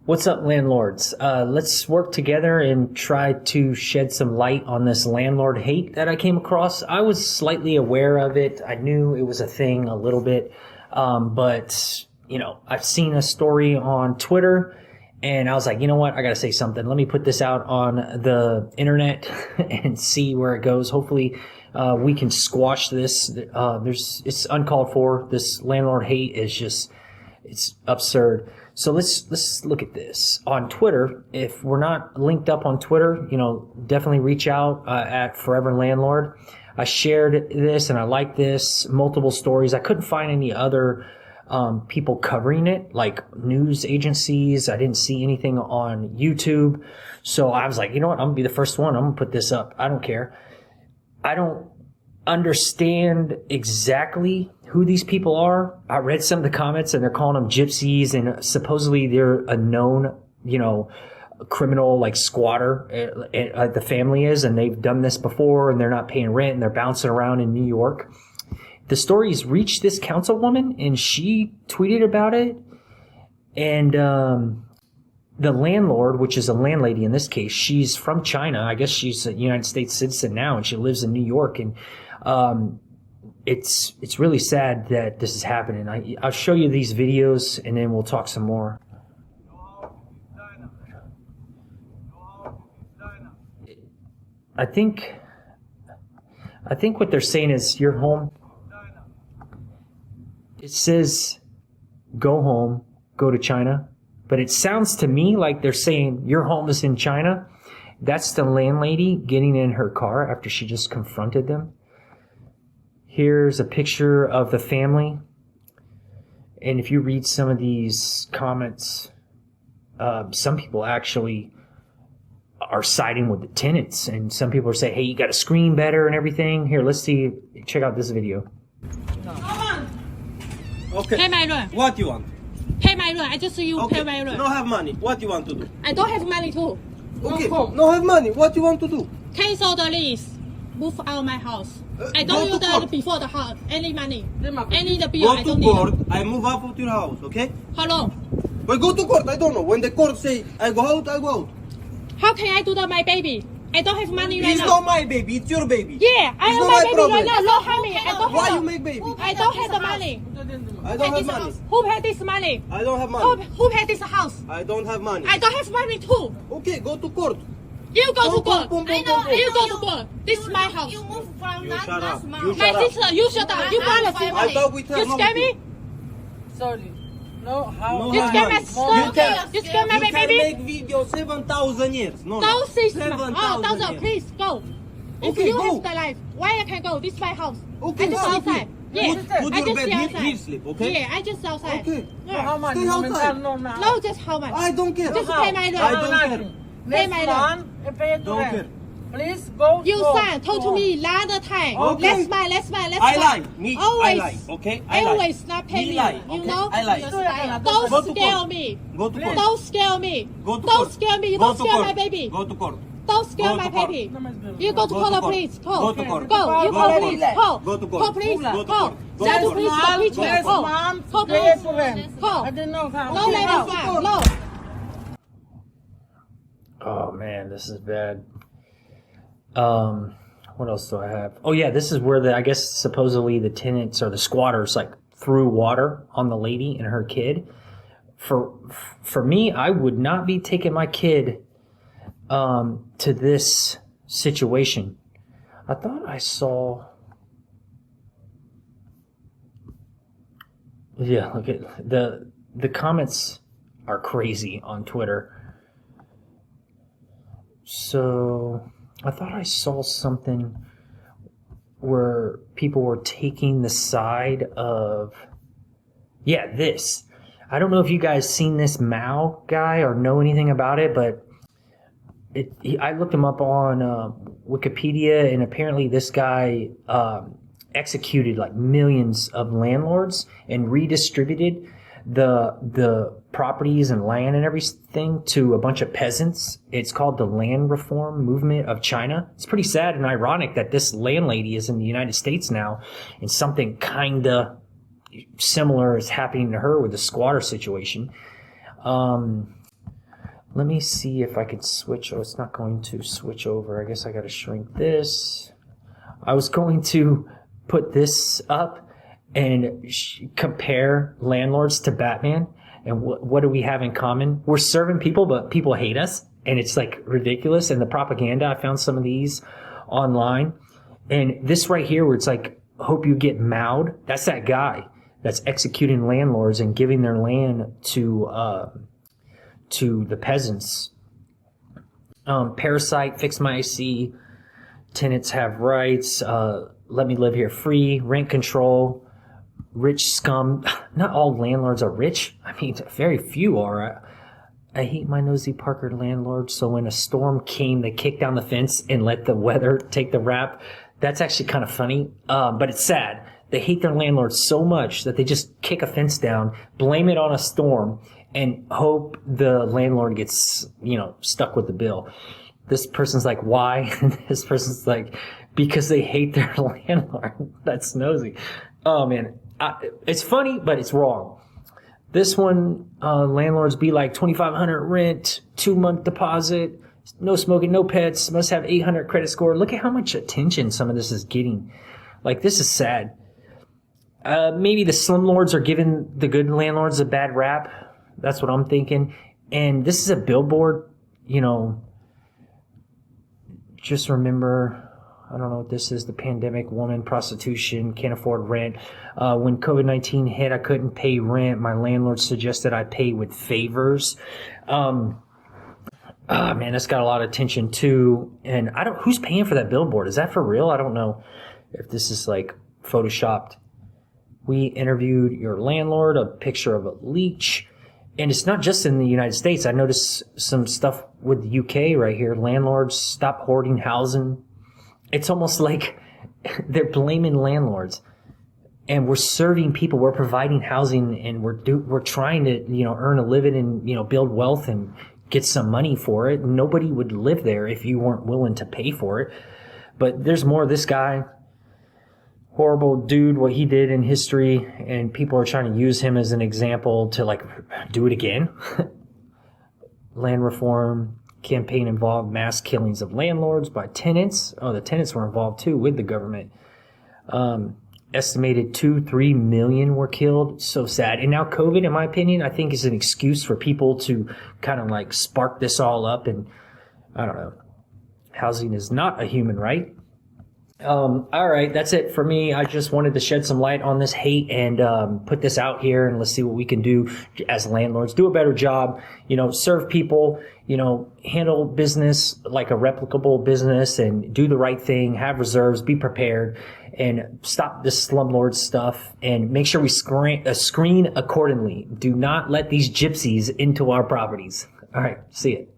What's up, landlords? Let's work together and try to shed some light on this landlord hate that I came across. I was slightly aware of it. I knew it was a thing a little bit. But, I've seen a story on Twitter and I was like, you know what? I got to say something. Let me put this out on the internet and see where it goes. Hopefully, we can squash this. It's uncalled for. This landlord hate is it's absurd. So let's look at this on Twitter. If we're not linked up on Twitter, definitely reach out at Forever Landlord. I shared this and I like this. Multiple stories. I couldn't find any other people covering it, like news agencies. I didn't see anything on YouTube. So I was like, you know what? I'm gonna be the first one. I'm gonna put this up. I don't care. I don't understand exactly who these people are. I read some of the comments and they're calling them gypsies, and supposedly they're a known, criminal, like squatter, the family is, and they've done this before and they're not paying rent and they're bouncing around in New York. The stories reached this councilwoman and she tweeted about it. And, the landlord, which is a landlady in this case, she's from China. I guess she's a United States citizen now and she lives in New York. And, it's really sad that this is happening. I'll show you these videos and then we'll talk some more. I think what they're saying is you're home. It says go home, go to China. But it sounds to me like they're saying your home is in China. That's the landlady getting in her car after she just confronted them. Here's a picture of the family. And if you read some of these comments, some people actually are siding with the tenants. And some people are saying, hey, you got to screen better and everything. Here, let's see. Check out this video. Okay. Pay my rent. What do you want? Pay my rent. I just see you Okay. pay my rent. No have money. What do you want to do? I don't have money too. Okay. No have money. What do you want to do? Cancel the lease. Move out of my house. I go don't to use the court. before the house. Any money. Any the bill. Go I to don't court. need. I move out of your house. Okay? How long? But go to court. I don't know. When the court say I go out, I go out. How can I do that, my baby? I don't have money right It's now. not my baby. It's your baby. Yeah, I It's own not my my baby problem. right now. Don't harm me. I don't Why have you the- make baby? I don't have the money. I don't have money. Who paid this money? I don't have Who, money. who paid this house? I don't have money. I don't have money too. Okay, go to court. You go to court. Boom, boom, I boom, know. boom, boom. You go to court. This is my house. You move from You that shut up. last You month. My shut up. sister, you shut up. You I promise have me. I thought we tell You no. scare me? Sorry. No, how? No, You how scare my money. sister? You can- You scare my You can baby? make video 7,000 years. No, no. Don't say 7,000 Oh, thousand, years. please go. If Okay, you go. have the life, why I can go? This is my house. Okay, I just go. outside. Yeah, Put I your just bed stay here, outside. here sleep, okay? Yeah, I just outside. Okay. Yeah. How much? Stay outside. No, now. No, just how much? I don't care. Just pay my I rent. don't care. Pay Next my month, I pay the Don't rent. care. Please go. You go, son told to go. me another time. Okay. Let's buy, let's buy, let's I buy. lie. Me, Always. I lie. Okay? I lie. Always not pay Me me. lie, You okay? know? I lie. Don't Go to scare court. me. Go to court. Don't scare me. Go to Don't court. scare me. You Go don't to scare court. my baby. Go to court. Don't scare Go my to court. baby. You go to Go call to the court. police. Call. Go to court. Go. You Go call to police. court. Call. Go to court. Call police. Go to Call. court. Go Send to the police. court. Call police. Next Call. month, Call pay police. for rent. Call. I didn't know how. No, let us court. No. Oh man, this is bad. What else do I have? Oh yeah, this is where I guess supposedly the tenants or the squatters like threw water on the lady and her kid. For me, I would not be taking my kid to this situation. I thought I saw. Yeah, look at the comments are crazy on Twitter. So I thought I saw something where people were taking the side of, yeah, this. I don't know if you guys seen this Mao guy or know anything about it, but I looked him up on Wikipedia, and apparently this guy executed like millions of landlords and redistributed the properties and land and everything to a bunch of peasants. It's called the Land Reform Movement of China. It's pretty sad and ironic that this landlady is in the United States now, and something kinda similar is happening to her with the squatter situation. Let me see if I can switch. Oh, it's not going to switch over. I guess I got to shrink this. I was going to put this up and compare landlords to Batman. And what do we have in common? We're serving people, but people hate us. And it's like ridiculous. And the propaganda, I found some of these online. And this right here where it's like, hope you get mauled. That's that guy that's executing landlords and giving their land to the peasants. Parasite, fix my AC. Tenants have rights. Let me live here free. Rent control. Rich scum. Not all landlords are rich. I mean, very few are. I hate my nosy Parker landlord. So when a storm came, they kicked down the fence and let the weather take the rap. That's actually kind of funny. But it's sad. They hate their landlords so much that they just kick a fence down, blame it on a storm, and hope the landlord gets, stuck with the bill. This person's like, why? And this person's like, because they hate their landlord. That's nosy. Oh man. It's funny, but it's wrong. This one, landlords be like 2,500 rent, 2-month deposit, no smoking, no pets, must have 800 credit score. Look at how much attention some of this is getting. Like, this is sad. Maybe the slumlords are giving the good landlords a bad rap. That's what I'm thinking. And this is a billboard, just remember, I don't know what this is, the pandemic, woman, prostitution, can't afford rent. When COVID-19 hit, I couldn't pay rent. My landlord suggested I pay with favors. Man, that's got a lot of attention too. And who's paying for that billboard? Is that for real? I don't know if this is like photoshopped. We interviewed your landlord, a picture of a leech. And it's not just in the United States. I noticed some stuff with the UK right here. Landlords, stop hoarding housing. It's almost like they're blaming landlords. And we're serving people. We're providing housing, and we're trying to, earn a living and, build wealth and get some money for it. Nobody would live there if you weren't willing to pay for it. But there's more of this guy. Horrible dude, what he did in history, and people are trying to use him as an example to do it again. Land reform campaign involved mass killings of landlords by tenants. Oh, the tenants were involved too with the government. Estimated 2-3 million were killed. So sad. And now COVID, in my opinion, I think is an excuse for people to kind of spark this all up. And I don't know. Housing is not a human right. All right, that's it for me. I just wanted to shed some light on this hate and put this out here, and let's see what we can do as landlords. Do a better job, serve people, handle business like a replicable business, and do the right thing, have reserves, be prepared, and stop this slumlord stuff, and make sure we screen accordingly. Do not let these gypsies into our properties. All right, see it.